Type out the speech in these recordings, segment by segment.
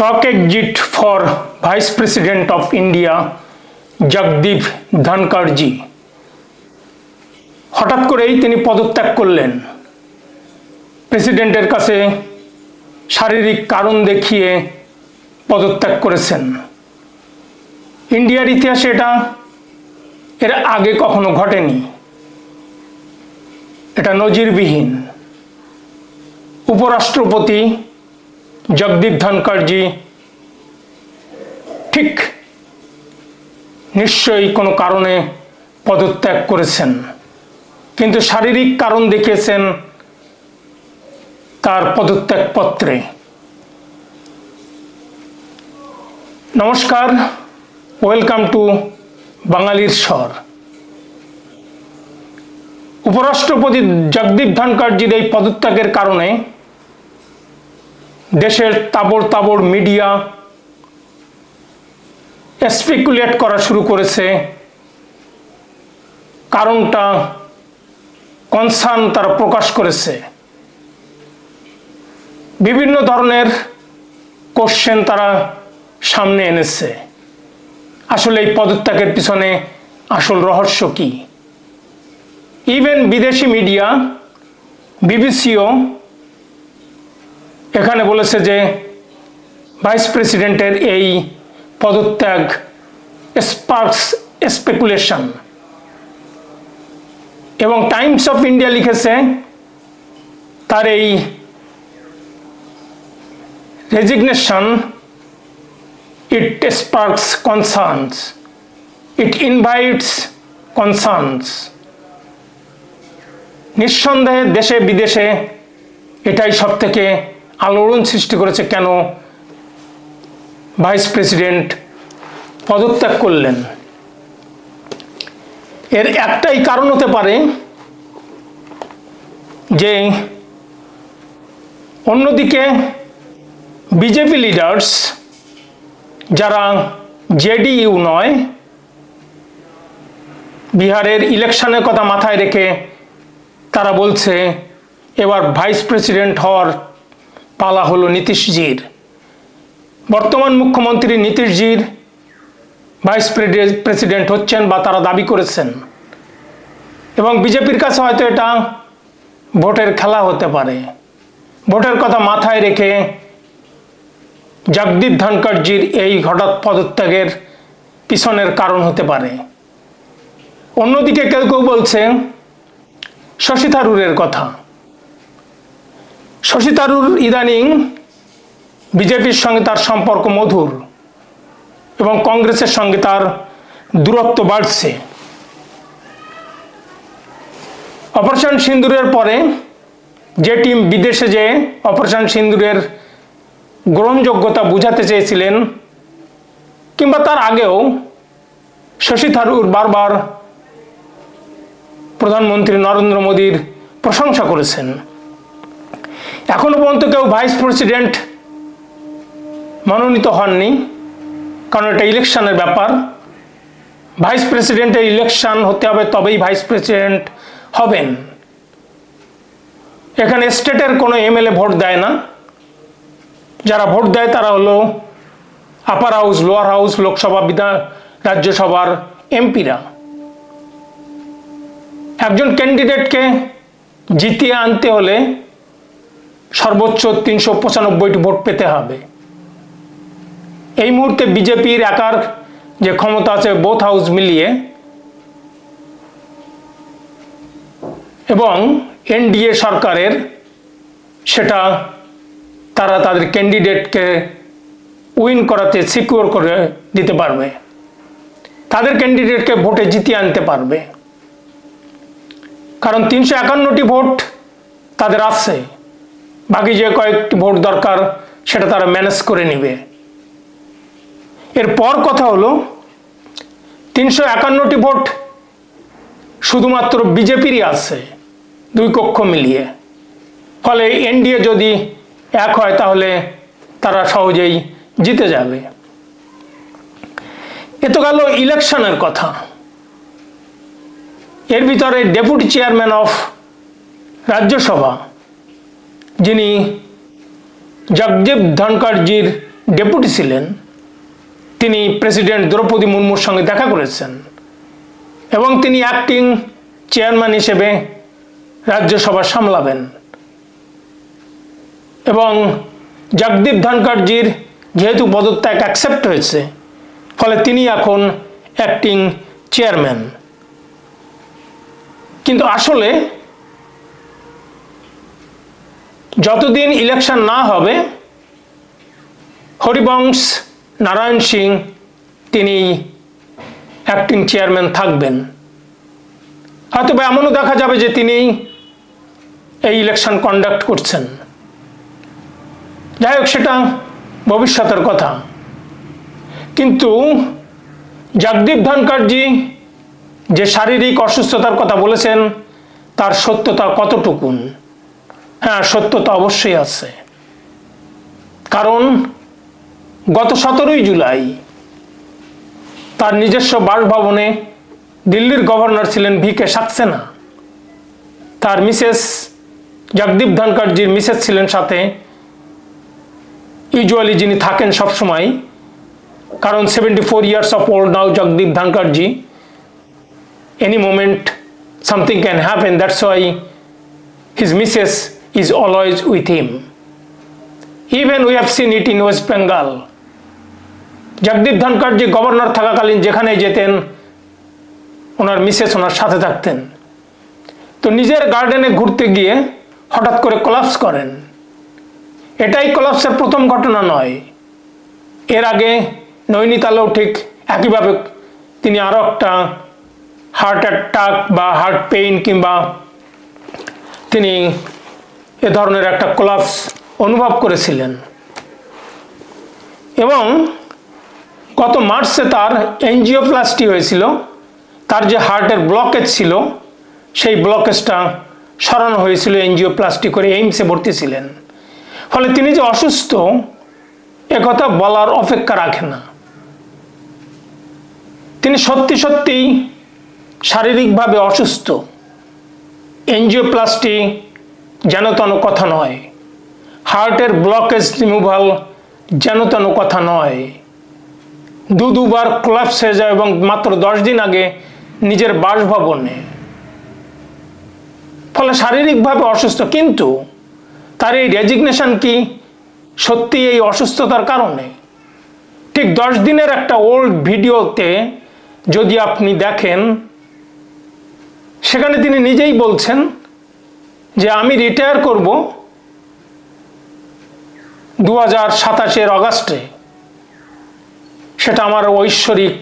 Shock exit for vice president of India Jagdeep Dhankhar ji हठाৎ करेই তিনি পদত্যাগ করলেন। প্রেসিডেন্টের কাছে শারীরিক কারণ দেখিয়ে পদত্যাগ করেছেন। ইন্ডিয়ার ইতিহাসে এটা এর আগে কখনো ঘটেনি, এটা নজিরবিহীন। উপরাষ্ট্রপতি जगदीप धनखड़ जी ठीक निश्चयই কোনো কারণে পদত্যাগ করেছেন, কিন্তু শারীরিক কারণ দেখিয়েছেন তার পদত্যাগ পত্রে। নমস্কার, ওয়েলকাম টু বাঙালির স্বর। উপরাষ্ট্রপতি জগদীপ ধনখড় জির এই পদত্যাগের কারণে দেশের তাবড় তাবড় মিডিয়া স্পেকুলেট করা শুরু করেছে। কারণটা কনসার্ন তারা প্রকাশ করেছে, বিভিন্ন ধরনের কোশ্চেন তারা সামনে এনেছে। আসলে এই পদত্যাগের পিছনে আসল রহস্য কি? ইভেন বিদেশি মিডিয়া বিবিসিও এখানে বলেছে যে ভাইস প্রেসিডেন্টের এই পদত্যাগ স্পার্কস স্পেকুলেশন, এবং টাইমস অফ ইন্ডিয়া লিখেছে তার এই রেজিগনেশন ইট স্পার্কস কনসার্নস, ইট ইনভাইটস কনসার্নস। নিঃসন্দেহে দেশে বিদেশে এটাই সব থেকে আলোড়ন সৃষ্টি করেছে। কেন ভাইস প্রেসিডেন্ট পদত্যাগ করলেন? এর একটাই কারণ হতে পারে যে অন্যদিকে বিজেপি লিডার্স যারা জেডিইউ নয়, বিহারের ইলেকশনের কথা মাথায় রেখে তারা বলছে এবার ভাইস প্রেসিডেন্ট হওয়ার পালা হলো নীতিশজির। বর্তমান মুখ্যমন্ত্রী নীতিশজির ভাইস প্রেসিডেন্ট হচ্ছেন বা তারা দাবি করেছেন, এবং বিজেপির কাছে হয়তো এটা ভোটের খেলা হতে পারে। ভোটের কথা মাথায় রেখে জগদীপ ধনখড় জির এই হঠাৎ পদত্যাগের পিছনের কারণ হতে পারে। অন্যদিকে কেউ কেউ বলছে শশী থারুরের কথা। শশী থারুর ইদানিং বিজেপির সঙ্গে তার সম্পর্ক মধুর এবং কংগ্রেসের সঙ্গে তার দূরত্ব বাড়ছে। অপারেশন সিন্দুরের পরে যে টিম বিদেশে যে অপারেশন সিন্দুরের গ্রহণযোগ্যতা বুঝাতে চেয়েছিলেন, কিংবা তার আগেও শশী থারুর বারবার প্রধানমন্ত্রী নরেন্দ্র মোদীর প্রশংসা করেছেন। এখনো পর্যন্ত কেউ ভাইস প্রেসিডেন্ট মনোনীত হননি, কারণ এটা ইলেকশনের ব্যাপার। ভাইস প্রেসিডেন্টের ইলেকশন হতে হবে, তবেই ভাইস প্রেসিডেন্ট হবেন। এখানে স্টেটের কোনো এমএলএ ভোট দেয় না। যারা ভোট দেয় তারা হলো আপার হাউস, লোয়ার হাউস, লোকসভা, রাজ্যসভার এমপিরা। একজন ক্যান্ডিডেটকে জিতিয়ে আনতে হলে সর্বোচ্চ 395টি ভোট পেতে হবে। এই মুহূর্তে বিজেপির একার যে ক্ষমতা আছে বোথ হাউস মিলিয়ে, এবং এনডিএ সরকারের, সেটা তারা তাদের ক্যান্ডিডেটকে উইন করাতে সিকিউর করে দিতে পারবে, তাদের ক্যান্ডিডেটকে ভোটে জিতিয়ে আনতে পারবে। কারণ 351টি ভোট তাদের আছে, বাকি যে কয়েকটি ভোট দরকার সেটা তারা ম্যানেজ করে নেবে। এরপর কথা হলো 351টি ভোট শুধুমাত্র বিজেপিরই আছে, দুই কক্ষ মিলিয়ে। ফলে এনডিএ যদি এক হয় তাহলে তারা সহজেই জিতে যাবে। এ তো গেল ইলেকশনের কথা। এর ভিতরে ডেপুটি চেয়ারম্যান অফ রাজ্যসভা যিনি जगदीप धनखड़ जीर ডেপুটি ছিলেন, তিনি প্রেসিডেন্ট দ্রৌপদী মুর্মুর সঙ্গে দেখা করেছেন এবং তিনি অ্যাক্টিং চেয়ারম্যান হিসেবে রাজ্যসভা সামলাবেন। এবং জগদীপ ধনখড়জির যেহেতু পদত্যাগ অ্যাকসেপ্ট হয়েছে, ফলে তিনি এখন অ্যাক্টিং চেয়ারম্যান। কিন্তু আসলে যতদিন ইলেকশন না হবে হরিবংশ নারায়ণ সিং তিনি অ্যাক্টিং চেয়ারম্যান থাকবেন। হয়তো বা এমনও দেখা যাবে যে তিনি এই ইলেকশন কন্ডাক্ট করছেন। যাই হোক, সেটা ভবিষ্যতের কথা। কিন্তু জগদীপ ধনখড়জি যে শারীরিক অসুস্থতার কথা বলেছেন তার সত্যতা কতটুকুন? হ্যাঁ, সত্যতা অবশ্যই আছে। কারণ গত 17 জুলাই তার নিজস্ব বাসভবনে দিল্লির গভর্নর ছিলেন ভিকে সাক্সেনা, তার মিসেস জগদীপ ধনখড়জির মিসেস ছিলেন সাথে, ইউজুয়ালি যিনি থাকেন সবসময়, কারণ 74 years of old now Jagdeep Dhankhardji, any moment something can happen, that's why his missus is always with him. Even we have seen it in West Bengal. Jagdeep Dhankhardji governor থাকাকালীন যেখানে যেতেন ওনার Mrs ওনার সাথে থাকতেন। তো নিজের গার্ডেনে ঘুরতে গিয়ে হঠাৎ করে কোলাপস করেন। এটাই কোলাপসের প্রথম ঘটনা নয়, এর আগে নৈনিতালেও ঠিক একইভাবে তিনি আরও একটা হার্ট অ্যাটাক বা হার্ট পেইন কিংবা তিনি এ ধরনের একটা কোলাপস অনুভব করেছিলেন। এবং গত মার্চে তার এনজিওপ্লাস্টি হয়েছিল, তার যে হার্টের ব্লকেজ ছিল সেই ব্লকেজটা সরানো হয়েছিল এনজিওপ্লাস্টি করে, এইমসে ভর্তি ছিলেন। ফলে তিনি যে অসুস্থ একথা বলার অপেক্ষা রাখে না। তিনি সত্যি সত্যিই শারীরিকভাবে অসুস্থ। এনজিওপ্লাস্টি যেন তেন কথা নয়, হার্টের ব্লকেজ রিমুভাল যেন তেন কথা নয়। দুবার কোলাপস হয়ে যায় এবং মাত্র 10 দিন আগে নিজের বাসভবনে। ফলে শারীরিকভাবে অসুস্থ, কিন্তু তার এই রেজিগনেশন কি সত্যি এই অসুস্থতার কারণে? ঠিক 10 দিনের একটা ওল্ড ভিডিওতে যদি আপনি দেখেন, সেখানে তিনি নিজেই বলছেন যে আমি রিটায়ার করব 2027 অগাস্টে, সেটা আমার ঐশ্বরিক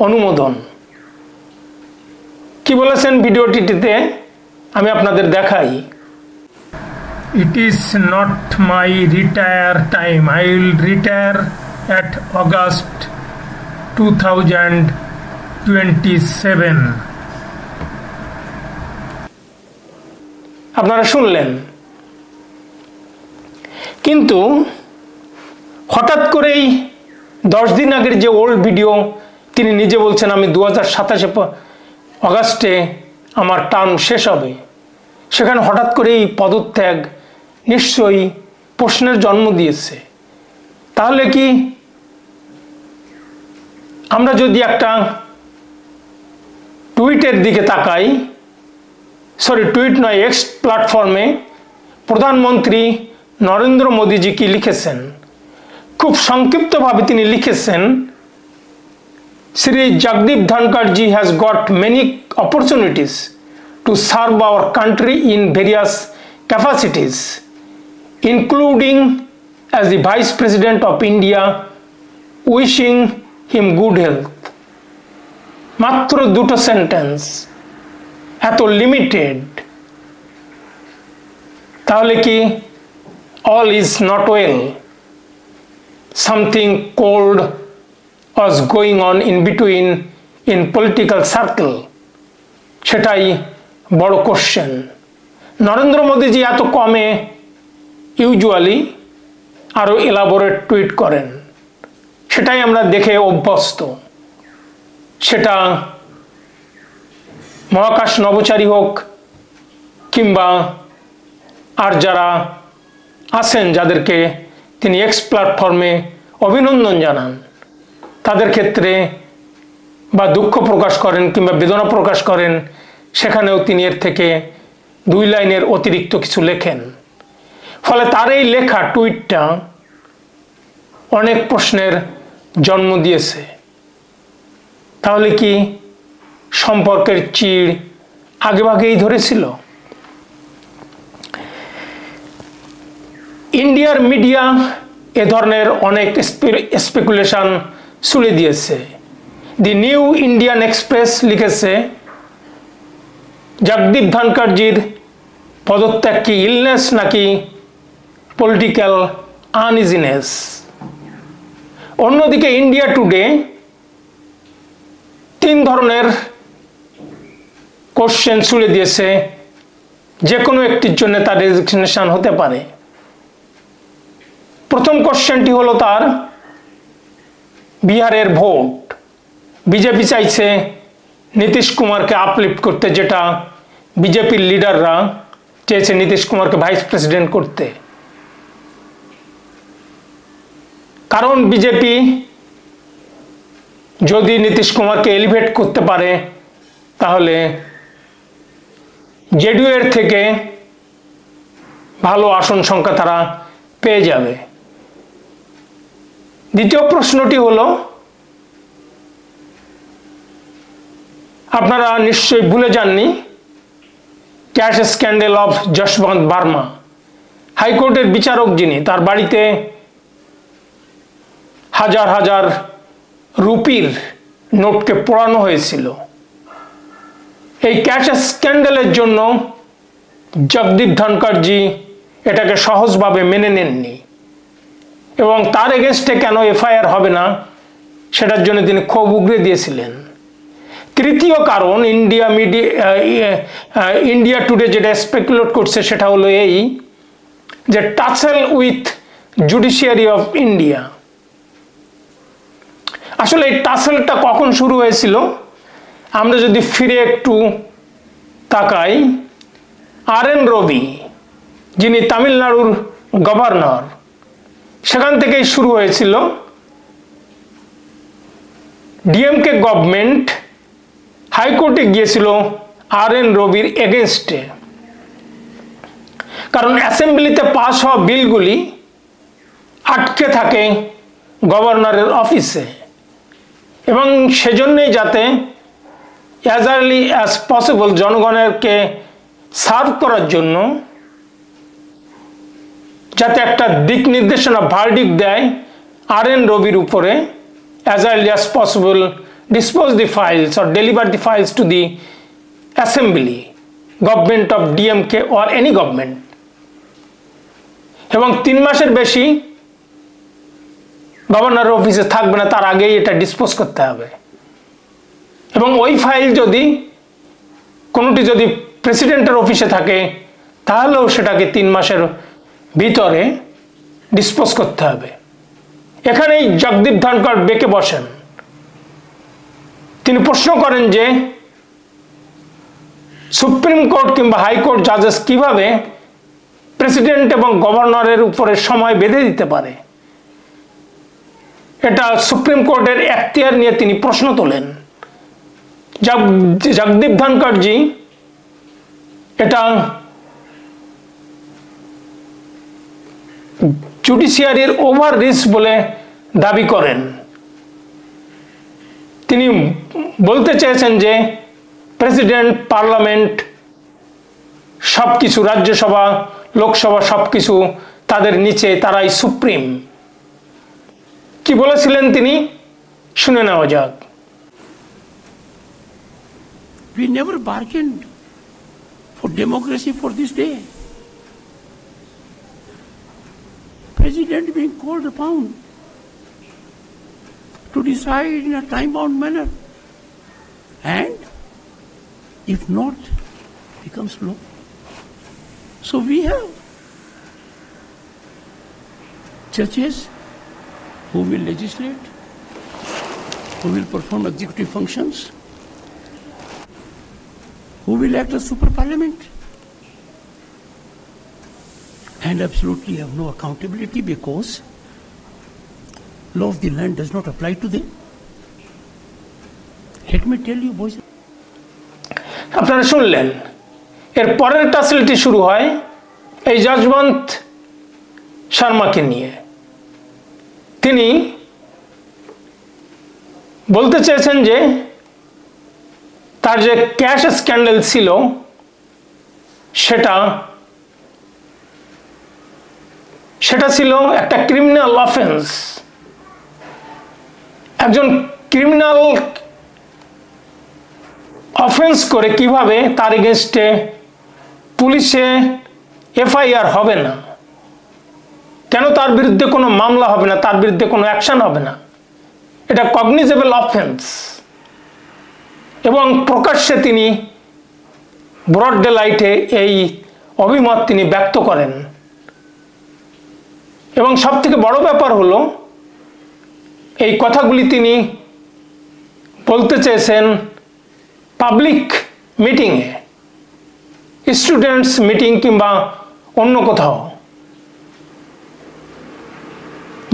অনুমোদন। কি বলেছেন ভিডিওটিতে আমি আপনাদের দেখাই। It is not my retire time. I will retire at August 2027. আপনারা শুনলেন। কিন্তু হঠাৎ করেই 10 দিন আগের যে ওল্ড ভিডিও, তিনি নিজে বলছেন আমি 2027 অগাস্টে আমার টার্ম শেষ হবে, সেখানে হঠাৎ করে এই পদত্যাগ নিশ্চয়ই প্রশ্নের জন্ম দিয়েছে। তাহলে কি আমরা যদি একটা টুইটের দিকে তাকাই, টুইট নয়, এক্স প্ল্যাটফর্মে প্রধানমন্ত্রী নরেন্দ্র মোদীজি কি লিখেছেন, খুব সংক্ষিপ্তভাবে তিনি লিখেছেন, Shri Jagdeep Dhankharji has got many opportunities to serve our country in various capacities, including as the Vice President of India, wishing him good health. মাত্র 2টো সেন্টেন্স, এত লিমিটেড। তাহলে কি all is not well? Something cold was going on in between in political circle, সেটাই বড় question. Narendra মোদীজি এত কমে usually আরও elaborate tweet করেন, সেটাই আমরা দেখে অভ্যস্ত। সেটা মহাকাশ নভোচারী হোক কিংবা আর যারা আছেন যাদেরকে তিনি এক্স প্ল্যাটফর্মে অভিনন্দন জানান, তাদের ক্ষেত্রে বা দুঃখ প্রকাশ করেন কিংবা বেদনা প্রকাশ করেন, সেখানেও তিনি এর থেকে 2 লাইনের অতিরিক্ত কিছু লেখেন। ফলে তার এই লেখা টুইটটা অনেক প্রশ্নের জন্ম দিয়েছে। তাহলে কি সম্পর্কের চিড় আগেভাগেই ধরেছিল? ইন্ডিয়ার মিডিয়া এ ধরনের অনেক স্পেকুলেশন ছুড়ে দিয়েছে। দি নিউ ইন্ডিয়ান এক্সপ্রেস লিখেছে, জগদীপ ধনখড়জির পদত্যাগ কি ইলনেস নাকি পলিটিক্যাল আনইজিনেস। অন্যদিকে ইন্ডিয়া টুডে 3 ধরনের কোশ্চেন ছুড়ে দিয়েছে, যে কোনো একটির জন্য তার রেজিগনেশন হতে পারে। প্রথম কোশ্চেনটি হলো তার বিহারের ভোট। বিজেপি চাইছে নীতিশ কুমারকে আপলিফট করতে, যেটা বিজেপির লিডাররা চেয়েছে নীতিশ কুমারকে ভাইস প্রেসিডেন্ট করতে। কারণ বিজেপি যদি নীতিশ কুমারকে এলিভেট করতে পারে তাহলে জেডিইউ এর থেকে ভালো আসন সংখ্যা তারা পেয়ে যাবে। দ্বিতীয় প্রশ্নটি হলো, আপনারা নিশ্চয়ই ভুলে যাননি cash scandal of Yashwant Varma. হাইকোর্টের বিচারক যিনি, তার বাড়িতে হাজার হাজার রুপির নোটকে পোড়ানো হয়েছিল। এই ক্যাশ স্ক্যান্ডেলের জন্য জগদীপ ধনখড়জি এটাকে সহজভাবে মেনে নেননি এবং তার এগেনস্টে কেন এফআইআর হবে না সেটার জন্য তিনি ক্ষোভ উগরে দিয়েছিলেন। তৃতীয় কারণ, ইন্ডিয়া টুডে যেটা স্পেকুলেট করছে সেটা হলো এই যে tassel with judiciary of India. আসলে এই টাসেলটা কখন শুরু হয়েছিল আমরা যদি ফিরে একটু তাকাই, RN রবি যিনি তামিলনাড়ুর গভর্নর, সেখান থেকেই শুরু হয়েছিল। ডিএমকে গভর্নমেন্ট হাইকোর্টে গিয়েছিল RN রবির এগেনস্টে, কারণ অ্যাসেম্বলিতে পাস হওয়া বিলগুলি আটকে থাকে গভর্নরের অফিসে এবং সেজন্যই যাতে অ্যাজ আর্লি অ্যাজ পসিবল জনগণকে সার্ভ করার জন্য যাতে একটা দিক নির্দেশনা ভার্ডিক্ট দেয় RN রবির উপরে, as early as possible dispose the files or deliver the files to the assembly, government of DMK or any government, এবং 3 মাসের বেশি গভর্নর অফিসে থাকবে না, তার আগেই এটা ডিসপোজ করতে হবে। এবং ওই ফাইল যদি কোনোটি যদি প্রেসিডেন্টের অফিসে থাকে তাহলেও সেটাকে 3 মাসের ভিতরে ডিসপোজ করতে হবে। এখানেই জগদীপ ধনখড় বেঁকে বসেন। তিনি প্রশ্ন করেন যে সুপ্রিম কোর্ট কিংবা হাইকোর্ট জাজেস কিভাবে প্রেসিডেন্ট এবং গভর্নরের উপরে সময় বেঁধে দিতে পারে। এটা সুপ্রিম কোর্টের এখতিয়ার নিয়ে তিনি প্রশ্ন তোলেন। জগদীপ ধনখড়জি এটা জুডিশিয়ারির ওভার রিচ বলে দাবি করেন। তিনি বলতে চেয়েছেন যে প্রেসিডেন্ট, পার্লামেন্ট সবকিছু, রাজ্যসভা, লোকসভা সবকিছু তাদের নিচে, তারাই সুপ্রিম। কি বলেছিলেন তিনি, শুনে নেওয়া যাক। We never bargained for democracy for this day. President being called upon to decide in a time-bound manner, and if not, becomes law. So we have judges who will legislate, who will perform executive functions, who will act as super parliament, and absolutely have no accountability because law of the land does not apply to them. Let me tell you, boys. আপনারা শুনলেন, এর পরের টাসেলটি শুরু হয় এই যশবন্ত শর্মাকে নিয়ে। তিনি বলতে চেয়েছেন যে তার যে ক্যাশ স্ক্যান্ডাল ছিল সেটা ছিল একটা ক্রিমিনাল অফেন্স। একজন ক্রিমিনাল অফেন্স করে কিভাবে তার এগেনস্টে পুলিশে এফআইআর হবে না, কেন তার বিরুদ্ধে কোনো মামলা হবে না, তার বিরুদ্ধে কোনো অ্যাকশন হবে না, এটা কগনিজেবল অফেন্স। এবং প্রকাশ্যে তিনি ব্রড ডে লাইটে এই অভিমত তিনি ব্যক্ত করেন। এবং সবথেকে বড় ব্যাপার হলো এই কথাগুলি তিনি বলতে চেয়েছেন পাবলিক মিটিংয়ে, স্টুডেন্টস মিটিং কিংবা অন্য কোথাও,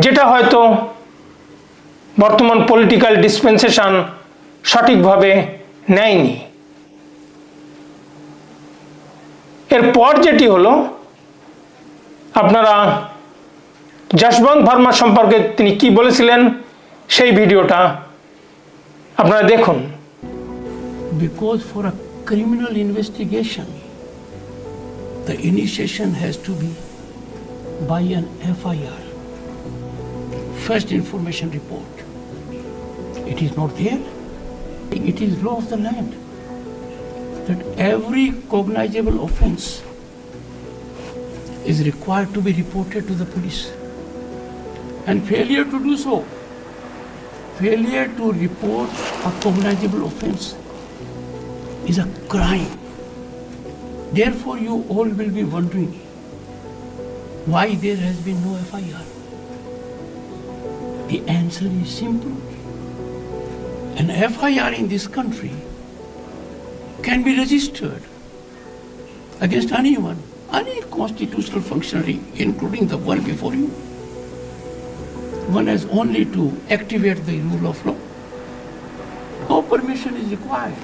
যেটা হয়তো বর্তমান পলিটিক্যাল ডিসপেন্সেশন সঠিকভাবে নেয়নি। এরপর যেটি হলো, আপনারা যশবন্ত ভার্মা সম্পর্কে তিনি কি বলেছিলেন সেই ভিডিওটা আপনারা দেখুন। Because for a criminal investigation, the initiation has to be by an FIR, first information report. It is not there. It is law of the land that every cognizable offense is required to be reported to the police, and failure to do so, failure to report a cognizable offense is a crime. Therefore, you all will be wondering why there has been no FIR. The answer is simple. An FIR in this country can be registered against anyone, any constitutional functionary, including the one before you. One has only to activate the rule of law. No permission is required.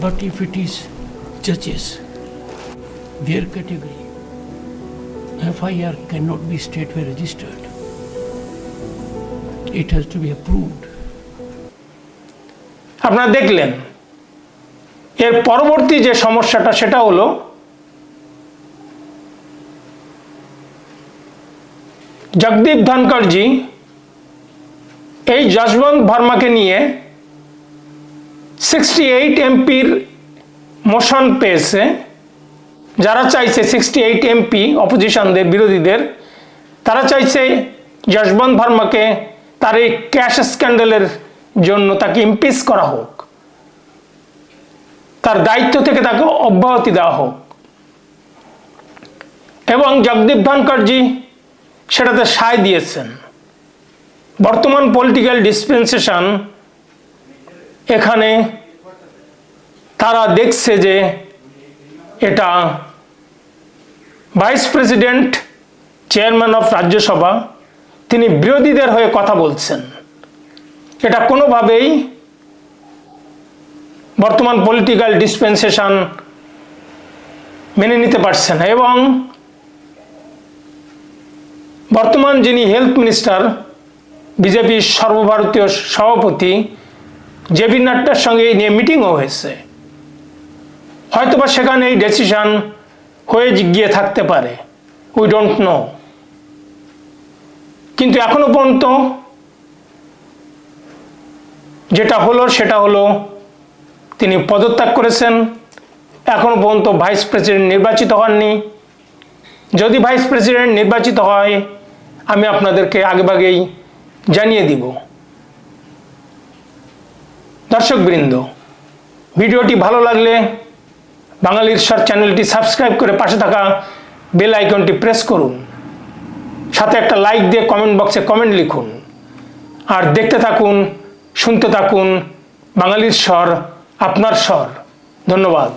But if it is judges, their category, FIR cannot be straightway registered. It has to be approved. আপনারা দেখলেন, এর পরবর্তী যে সমস্যাটা সেটা হলো জগদীপ ধনকড়জি এই যশবন্ত ভার্মাকে নিয়ে 68 এমপির মোশন পেয়েছে। যারা চাইছে 68 এমপি অপোজিশনদের, বিরোধীদের, তারা চাইছে যশবন্ত ভার্মাকে তার এই ক্যাশ স্ক্যান্ডালের জন্য তাকে ইমপিচ করা হোক, তার দায়িত্ব থেকে তাকে অব্যাহতি দেওয়া হোক। এবং জগদীপ ধনকড়জি সেটাতে সায় দিয়েছেন। বর্তমান পলিটিক্যাল ডিসপেন্সেশন এখানে তারা দেখছে যে এটা vice president, chairman of Rajya Sabha, তিনি বিরোধীদের হয়ে কথা বলছেন। এটা কোনোভাবেই বর্তমান পলিটিক্যাল ডিসপেন্সেশন মেনে নিতে পারছে না। এবং বর্তমান যিনি হেলথ মিনিস্টার, বিজেপির সর্বভারতীয় সভাপতি জেপি নাড্ডার সঙ্গে এই নিয়ে মিটিংও হয়েছে। হয়তোবা সেখানে এই ডিসিশন হয়ে গিয়ে থাকতে পারে, উই ডোন্ট নো। কিন্তু এখনো পর্যন্ত যেটা হলো সেটা হলো তিনি পদত্যাগ করেছেন। এখনো পর্যন্ত ভাইস প্রেসিডেন্ট নির্বাচিত হননি। যদি ভাইস প্রেসিডেন্ট নির্বাচিত হয় আমি আপনাদেরকে আগেভাগেই জানিয়ে দিব। দর্শকবৃন্দ, ভিডিওটি ভালো লাগলে বাঙালির স্বর চ্যানেলটি সাবস্ক্রাইব করে পাশে থাকা বেল আইকনটি প্রেস করুন। সাথে একটা লাইক দিয়ে কমেন্ট বক্সে কমেন্ট লিখুন। আর দেখতে থাকুন, শুনতে থাকুন বাঙালির স্বর, আপনার স্বর। ধন্যবাদ।